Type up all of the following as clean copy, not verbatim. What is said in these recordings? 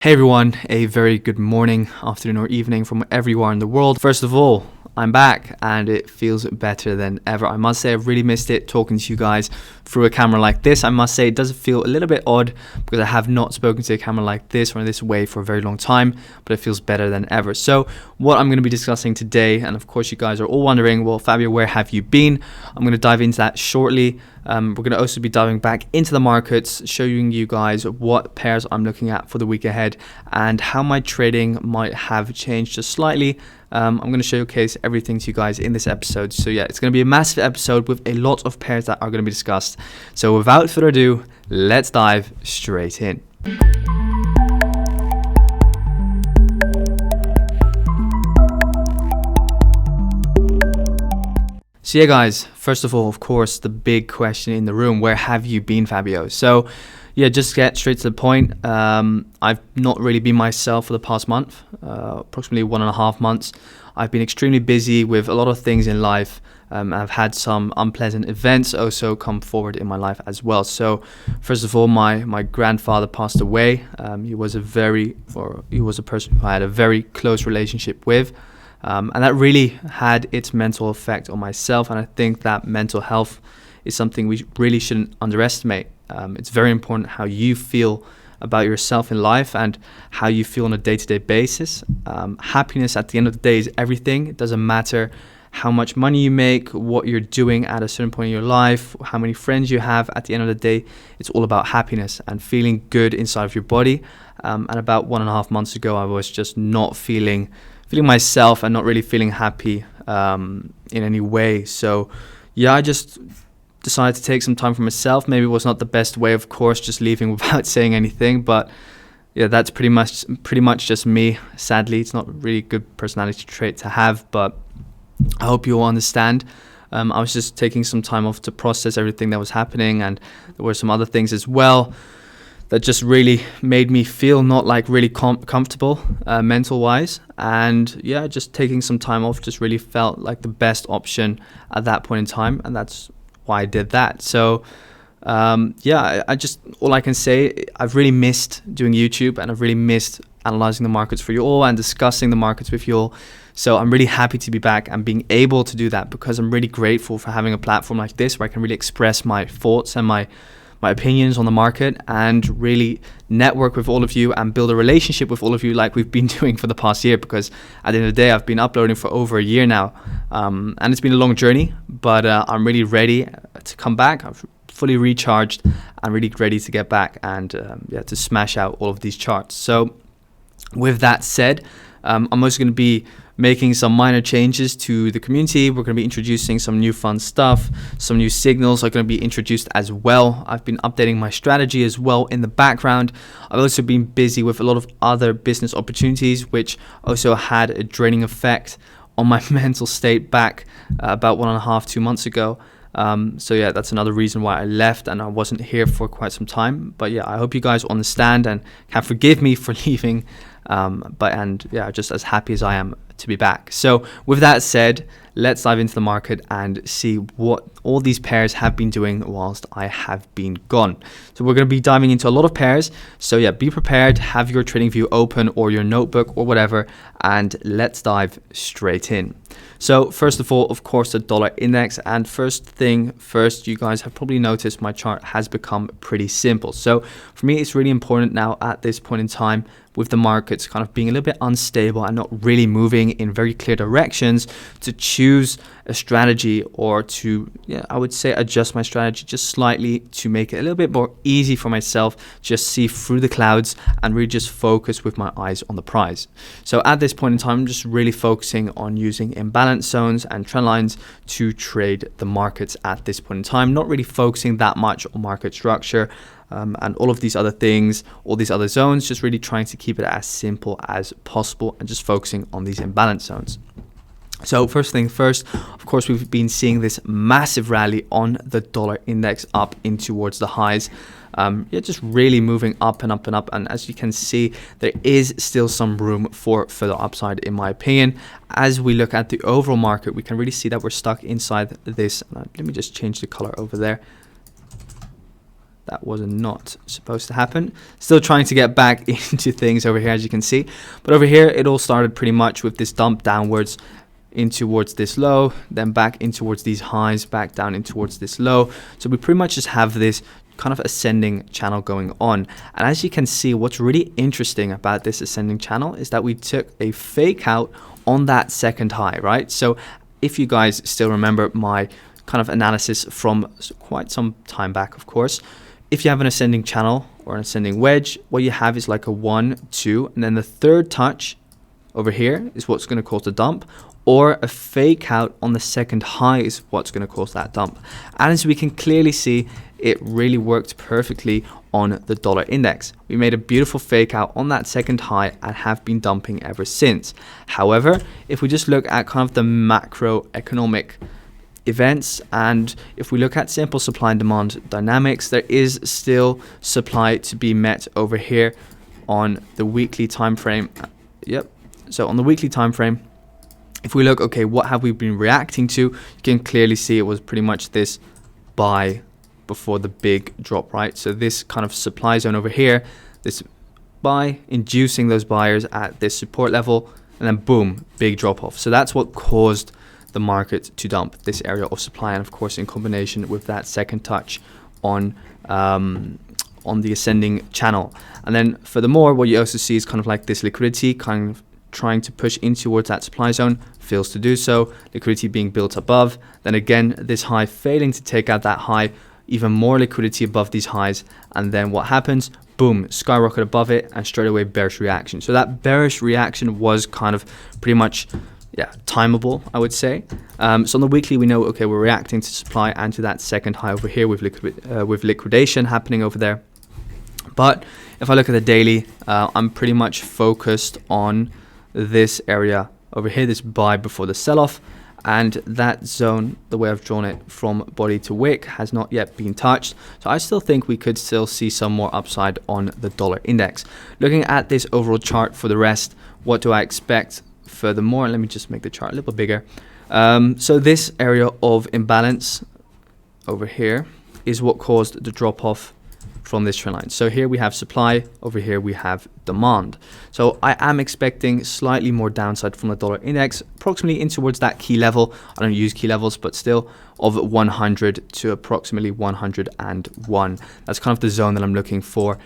Hey everyone, a very good morning, afternoon or evening from wherever you are in the world. First of all, I'm back and it feels better than ever. I must say I've really missed it talking to you guys through a camera like this. I must say it does feel a little bit odd because I have not spoken to a camera like this or in this way for a very long time, but it feels better than ever. So what I'm going to be discussing today, and of course you guys are all wondering, well, Fabio, where have you been? I'm going to dive into that shortly. We're going to also be diving back into the markets, showing you guys what pairs I'm looking at for the week ahead and how my trading might have changed just slightly. I'm going to showcase everything to you guys in this episode. So yeah, it's going to be a massive episode with a lot of pairs that are going to be discussed. So without further ado, let's dive straight in. So yeah guys, first of all, of course, the big question in the room, where have you been, Fabio? So yeah, just get straight to the point. I've not really been myself for the past month, approximately 1.5 months. I've been extremely busy with a lot of things in life. I've had some unpleasant events also come forward in my life as well. So first of all, my grandfather passed away. He was a person who I had a very close relationship with. And that really had its mental effect on myself. And I think that mental health is something we really shouldn't underestimate. It's very important how you feel about yourself in life and how you feel on a day-to-day basis. Happiness at the end of the day is everything. It doesn't matter how much money you make, what you're doing at a certain point in your life, how many friends you have. At the end of the day, it's all about happiness and feeling good inside of your body. And about 1.5 months ago, I was just not feeling myself and not really feeling happy in any way. So yeah, I just decided to take some time for myself. Maybe it was not the best way, of course, just leaving without saying anything, but yeah, that's pretty much just me. Sadly, it's not really a good personality trait to have, but I hope you all understand. I was just taking some time off to process everything that was happening, and there were some other things as well that just really made me feel not like really comfortable mental wise. And yeah, just taking some time off just really felt like the best option at that point in time, and that's why I did that. So yeah, all I can say, I've really missed doing YouTube, and I've really missed analyzing the markets for you all and discussing the markets with you all. So I'm really happy to be back and being able to do that, because I'm really grateful for having a platform like this where I can really express my thoughts and my opinions on the market and really network with all of you and build a relationship with all of you like we've been doing for the past year, because at the end of the day, I've been uploading for over a year now. And it's been a long journey, but I'm really ready to come back. I've fully recharged and really ready to get back and to smash out all of these charts. So with that said, I'm also going to be making some minor changes to the community. We're going to be introducing some new fun stuff. Some new signals are going to be introduced as well. I've been updating my strategy as well in the background. I've also been busy with a lot of other business opportunities, which also had a draining effect on my mental state back about 1.5-2 months ago. So yeah, that's another reason why I left and I wasn't here for quite some time. But yeah, I hope you guys understand and can forgive me for leaving. Just as happy as I am to be back. So with that said, let's dive into the market and see what all these pairs have been doing whilst I have been gone. So we're going to be diving into a lot of pairs. So yeah, be prepared, have your trading view open or your notebook or whatever, and let's dive straight in. So first of all, of course, the dollar index. And first thing first, you guys have probably noticed my chart has become pretty simple. So for me, it's really important now at this point in time, with the markets kind of being a little bit unstable and not really moving in very clear directions, to choose a strategy or to, I would say, adjust my strategy just slightly to make it a little bit more easy for myself, just see through the clouds and really just focus with my eyes on the prize. So at this point in time, I'm just really focusing on using imbalance zones and trend lines to trade the markets at this point in time, not really focusing that much on market structure. And all of these other things, all these other zones, just really trying to keep it as simple as possible and just focusing on these imbalance zones. So first thing first, of course, we've been seeing this massive rally on the dollar index up in towards the highs. Just really moving up and up and up. And as you can see, there is still some room for further upside, in my opinion. As we look at the overall market, we can really see that we're stuck inside this. Let me just change the color over there. That was not supposed to happen. Still trying to get back into things over here, as you can see. But over here, it all started pretty much with this dump downwards in towards this low, then back in towards these highs, back down in towards this low. So we pretty much just have this kind of ascending channel going on. And as you can see, what's really interesting about this ascending channel is that we took a fake out on that second high, right? So if you guys still remember my kind of analysis from quite some time back, of course, if you have an ascending channel or an ascending wedge, what you have is like a 1, 2, and then the third touch over here is what's going to cause the dump, or a fake out on the second high is what's going to cause that dump. And as we can clearly see, it really worked perfectly on the dollar index. We made a beautiful fake out on that second high and have been dumping ever since. However, if we just look at kind of the macroeconomic events, and if we look at simple supply and demand dynamics, there is still supply to be met over here on the weekly time frame. Yep. So on the weekly time frame, if we look, okay, what have we been reacting to? You can clearly see it was pretty much this buy before the big drop, right? So this kind of supply zone over here, this buy, inducing those buyers at this support level, and then boom, big drop off. So that's what caused the market to dump this area of supply, and of course in combination with that second touch on the ascending channel. And then furthermore, what you also see is kind of like this liquidity kind of trying to push in towards that supply zone, fails to do so, liquidity being built above, then again this high failing to take out that high, even more liquidity above these highs, and then what happens? Boom, skyrocket above it, and straight away bearish reaction. So that bearish reaction was kind of pretty much timeable, I would say. So on the weekly, we know, okay, we're reacting to supply and to that second high over here with liquidation happening over there. But if I look at the daily, I'm pretty much focused on this area over here, this buy before the sell-off, and that zone, the way I've drawn it from body to wick, has not yet been touched. So I still think we could still see some more upside on the dollar index. Looking at this overall chart for the rest, what do I expect? Furthermore, let me just make the chart a little bigger. So this area of imbalance over here is what caused the drop off from this trend line. So here we have supply, over here we have demand. So I am expecting slightly more downside from the dollar index, approximately in towards that key level. I don't use key levels, but still of 100 to approximately 101. That's kind of the zone that I'm looking for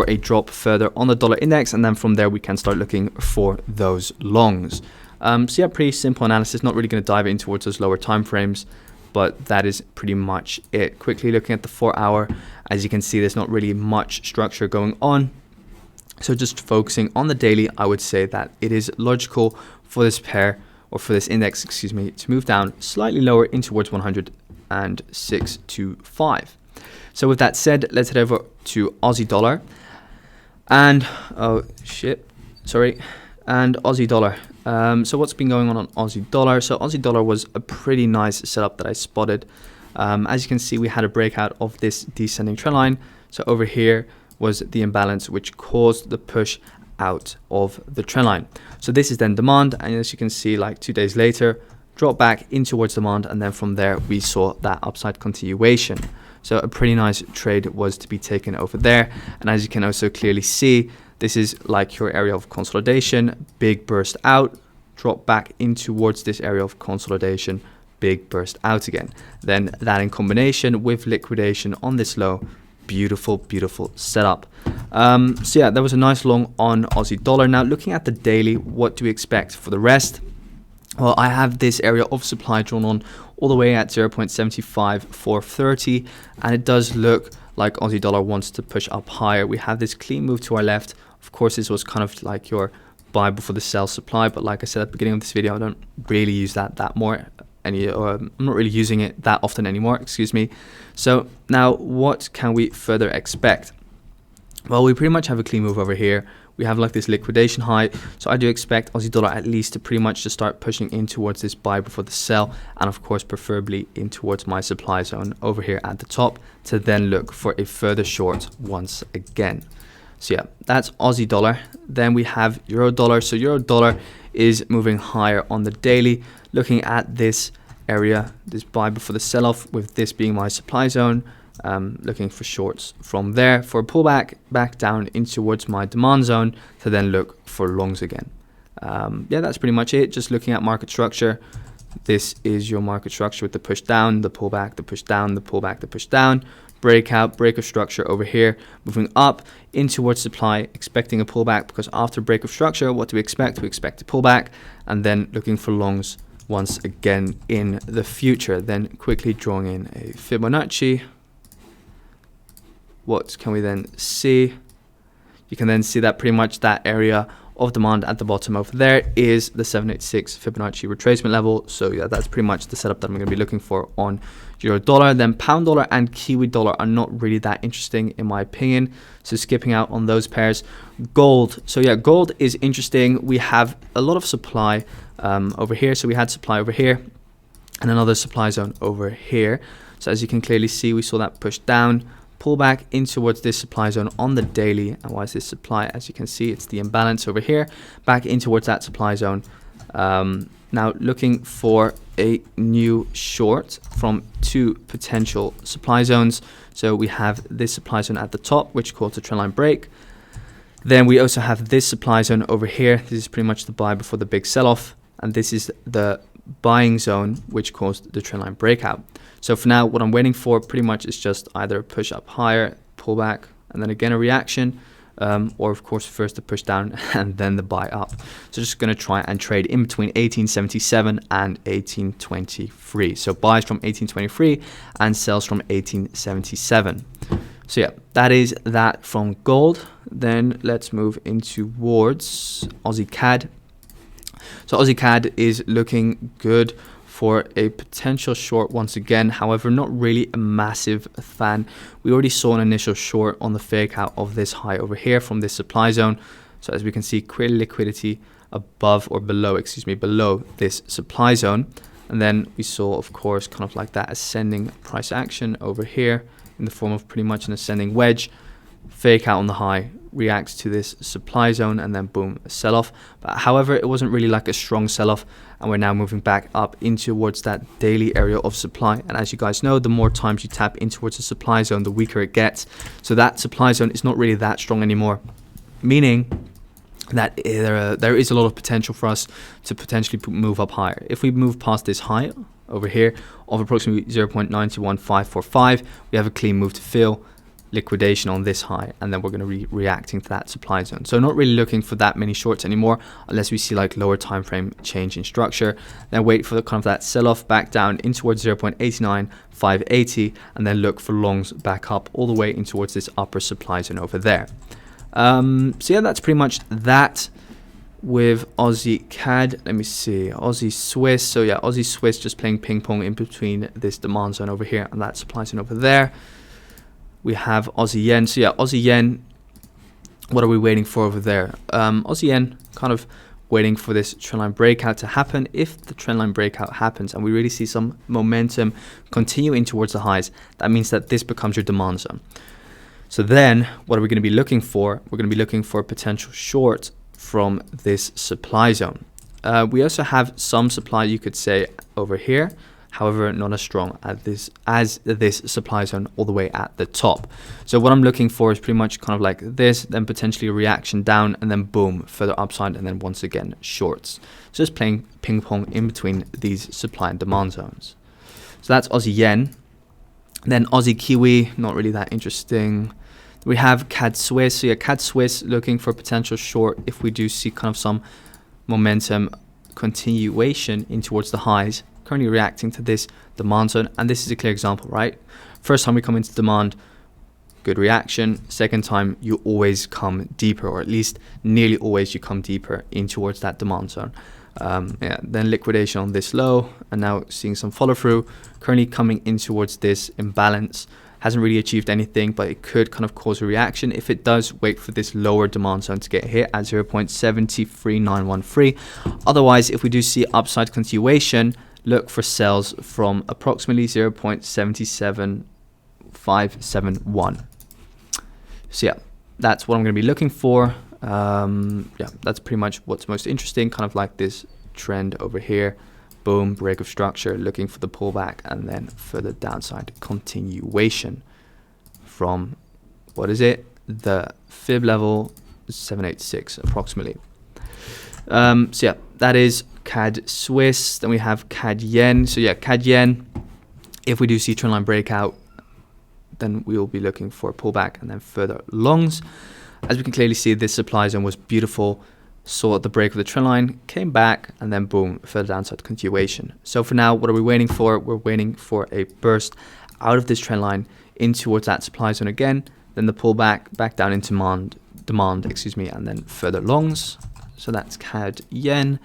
a drop further on the dollar index, and then from there we can start looking for those longs. So yeah, pretty simple analysis, not really going to dive in towards those lower time frames, but that is pretty much it. Quickly looking at the 4 hour, as you can see, there's not really much structure going on. So just focusing on the daily, I would say that it is logical for this pair, or for this index, excuse me, to move down slightly lower in towards 106.25. So with that said, let's head over to Aussie dollar. And, and Aussie dollar. So what's been going on Aussie dollar? So Aussie dollar was a pretty nice setup that I spotted. As you can see, we had a breakout of this descending trend line. So over here was the imbalance which caused the push out of the trend line. So this is then demand, and as you can see, like 2 days later, drop back in towards demand, and then from there we saw that upside continuation. So a pretty nice trade was to be taken over there. And as you can also clearly see, this is like your area of consolidation, big burst out, drop back in towards this area of consolidation, big burst out again. Then that in combination with liquidation on this low, beautiful, beautiful setup. So yeah, that was a nice long on Aussie dollar. Now looking at the daily, what do we expect for the rest? Well, I have this area of supply drawn on all the way at 0.75430, and it does look like Aussie dollar wants to push up higher. We have this clean move to our left. Of course, this was kind of like your buy before the sell supply, but like I said at the beginning of this video, I don't really use that more. I'm not really using it that often anymore, excuse me. So now what can we further expect? Well, we pretty much have a clean move over here. We have like this liquidation high. So I do expect Aussie dollar at least to pretty much just start pushing in towards this buy before the sell, and of course preferably in towards my supply zone over here at the top, to then look for a further short once again. So yeah, that's Aussie dollar. Then we have euro dollar. So euro dollar is moving higher on the daily. Looking at this area, this buy before the sell-off, with this being my supply zone, looking for shorts from there for a pullback back down in towards my demand zone to then look for longs again. Yeah, that's pretty much it. Just looking at market structure. This is your market structure with the push down, the pullback, the push down, the pullback, the push down, breakout, break of structure over here, moving up in towards supply, expecting a pullback, because after break of structure, what do we expect? We expect a pullback, and then looking for longs once again in the future. Then quickly drawing in a Fibonacci. What can we then see? You can then see that pretty much that area of demand at the bottom over there is the 786 Fibonacci retracement level. So yeah, that's pretty much the setup that I'm going to be looking for on euro dollar. Then pound dollar and Kiwi dollar are not really that interesting in my opinion, so skipping out on those pairs. Gold, so yeah, gold is interesting. We have a lot of supply over here. So we had supply over here and another supply zone over here. So as you can clearly see, we saw that push down, pull back in towards this supply zone on the daily. And why is this supply? As you can see, it's the imbalance over here, back in towards that supply zone. Now looking for a new short from two potential supply zones. So we have this supply zone at the top, which caused a trendline break. Then we also have this supply zone over here. This is pretty much the buy before the big sell-off. And this is the buying zone, which caused the trendline breakout. So for now, what I'm waiting for pretty much is just either a push up higher, pull back, and then again a reaction, or of course first the push down and then the buy up. So just going to try and trade in between 1877 and 1823. So buys from 1823 and sells from 1877. So yeah, that is that from gold. Then let's move in towards Aussie CAD. So Aussie CAD is looking good for a potential short once again. However, not really a massive fan. We already saw an initial short on the fake out of this high over here from this supply zone. So as we can see, clear liquidity above or below, below this supply zone. And then we saw, of course, kind of like that ascending price action over here in the form of pretty much an ascending wedge. Fake out on the high, reacts to this supply zone, and then boom, a sell-off. But however, it wasn't really like a strong sell-off, and we're now moving back up in towards that daily area of supply. And as you guys know, the more times you tap in towards the supply zone, the weaker it gets. So that supply zone is not really that strong anymore, meaning that there is a lot of potential for us to potentially move up higher. If we move past this high over here of approximately 0.921545, we have a clean move to fill, liquidation on this high, and then we're going to be reacting to that supply zone. So not really looking for that many shorts anymore unless we see like lower time frame change in structure. Then wait for the kind of that sell-off back down in towards 0.89580, and then look for longs back up all the way in towards this upper supply zone over there. So yeah, that's pretty much that with Aussie CAD. Let me see, Aussie Swiss. So yeah, Aussie Swiss just playing ping pong in between this demand zone over here and that supply zone over there. We have Aussie Yen. So yeah, Aussie Yen, what are we waiting for over there? Aussie Yen kind of waiting for this trendline breakout to happen. If the trendline breakout happens and we really see some momentum continuing towards the highs, that means that this becomes your demand zone. So then what are we going to be looking for? We're going to be looking for a potential short from this supply zone. We also have some supply, you could say, over here. However, not as strong as this supply zone all the way at the top. So what I'm looking for is pretty much kind of like this, then potentially a reaction down, and then boom, further upside, and then once again shorts. So just playing ping pong in between these supply and demand zones. So that's Aussie Yen. Then Aussie Kiwi, not really that interesting. We have CAD Swiss. So yeah, CAD Swiss looking for a potential short if we do see kind of some momentum continuation in towards the highs. Currently reacting to this demand zone, and this is a clear example, right? First time we come into demand, good reaction. Second time, you always come deeper, or at least nearly always you come deeper in towards that demand zone. Yeah, then liquidation on this low, and now seeing some follow through. Currently coming in towards this imbalance. Hasn't really achieved anything, but it could kind of cause a reaction. If it does, wait for this lower demand zone to get hit at 0.73913. Otherwise, if we do see upside continuation, look for sells from approximately 0.77571. So yeah, that's what I'm going to be looking for. Yeah, that's pretty much what's most interesting, kind of like this trend over here. Boom, break of structure, looking for the pullback, and then further downside continuation. from, what is it, the fib level 786 approximately. So yeah, that is CAD Swiss. Then we have CAD Yen. So yeah, CAD Yen, if we do see trend line breakout, then we will be looking for a pullback and then further longs. As we can clearly see, this supply zone was beautiful, saw the break of the trend line, came back, and then boom, further downside continuation. So for now, what are we waiting for? We're waiting for a burst out of this trend line in towards that supply zone again, then the pullback back down into demand, excuse me, and then further longs. So that's CAD Yen.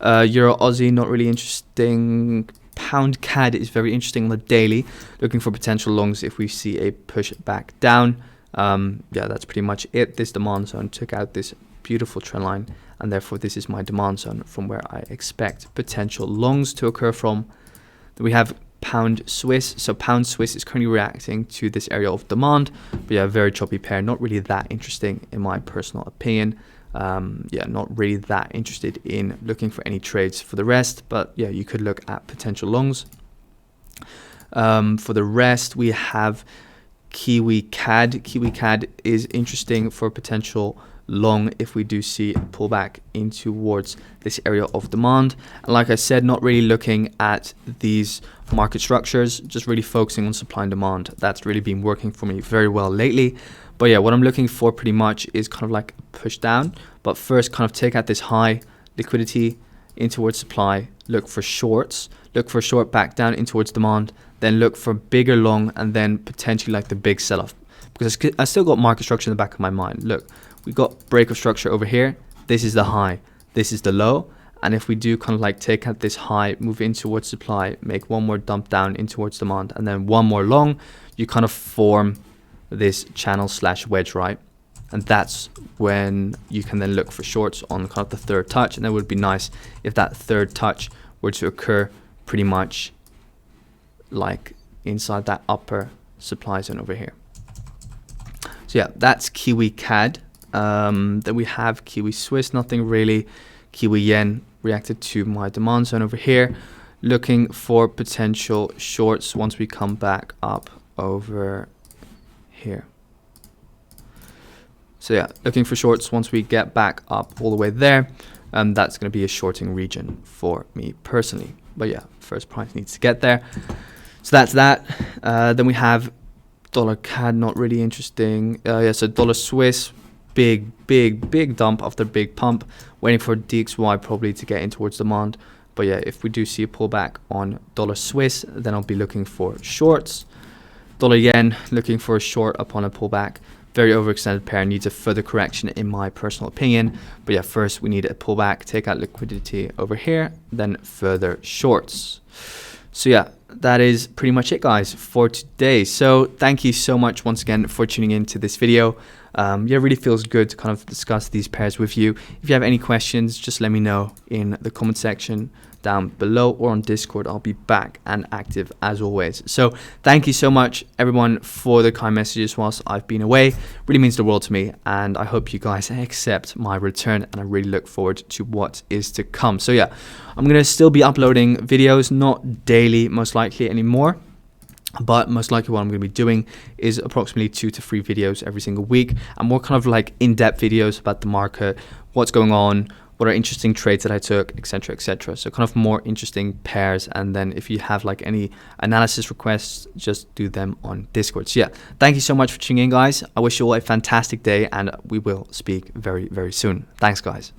Euro Aussie, not really interesting. Pound CAD is very interesting on the daily, looking for potential longs if we see a push back down. Yeah, that's pretty much it. This demand zone took out this beautiful trend line, and therefore this is my demand zone from where I expect potential longs to occur from. Then we have Pound Swiss. So Pound Swiss is currently reacting to this area of demand, but yeah, very choppy pair, not really that interesting in my personal opinion. Yeah, not really that interested in looking for any trades for the rest, but yeah, you could look at potential longs. For the rest, we have Kiwi CAD. Kiwi CAD is interesting for potential long if we do see a pullback in towards this area of demand. And like I said, not really looking at these market structures, just really focusing on supply and demand. That's really been working for me very well lately. But yeah, what I'm looking for pretty much is kind of like a push down, but first kind of take out this high liquidity in towards supply, look for shorts, look for a short back down in towards demand, then look for bigger long, and then potentially like the big sell-off. Because I still got market structure in the back of my mind. Look, we got break of structure over here. This is the high, this is the low. And if we do kind of like take out this high, move in towards supply, make one more dump down in towards demand, and then one more long, you kind of form this channel slash wedge, right? And that's when you can then look for shorts on kind of the third touch. And that would be nice if that third touch were to occur pretty much like inside that upper supply zone over here. So yeah, that's Kiwi CAD. Then we have Kiwi Swiss, nothing really. Kiwi Yen reacted to my demand zone over here, looking for potential shorts once we come back up over here. So yeah, looking for shorts once we get back up all the way there, and that's going to be a shorting region for me personally. But yeah, first price needs to get there. So that's that. Then we have dollar CAD, not really interesting. Yeah, so dollar Swiss, big dump after big pump, waiting for DXY probably to get in towards demand. But yeah, if we do see a pullback on dollar Swiss, then I'll be looking for shorts. Dollar Yen, looking for a short upon a pullback. Very overextended pair, needs a further correction in my personal opinion. But yeah, first we need a pullback, take out liquidity over here, then further shorts. So yeah, that is pretty much it, guys, for today. So thank you so much once again for tuning in to this video. Yeah, it really feels good to kind of discuss these pairs with you. If you have any questions, just let me know in the comment section down below or on Discord. I'll be back and active as always. So thank you so much everyone for the kind messages whilst I've been away. Really means the world to me, and I hope you guys accept my return, and I really look forward to what is to come. So yeah, I'm gonna still be uploading videos, not daily most likely anymore, but most likely what I'm going to be doing is approximately 2 to 3 videos every single week, and more kind of like in-depth videos about the market, what's going on, what are interesting trades that I took, etc, etc. So kind of more interesting pairs. And then if you have like any analysis requests, just do them on Discord. So yeah, thank you so much for tuning in, guys. I wish you all a fantastic day, and we will speak very, very soon. Thanks, guys.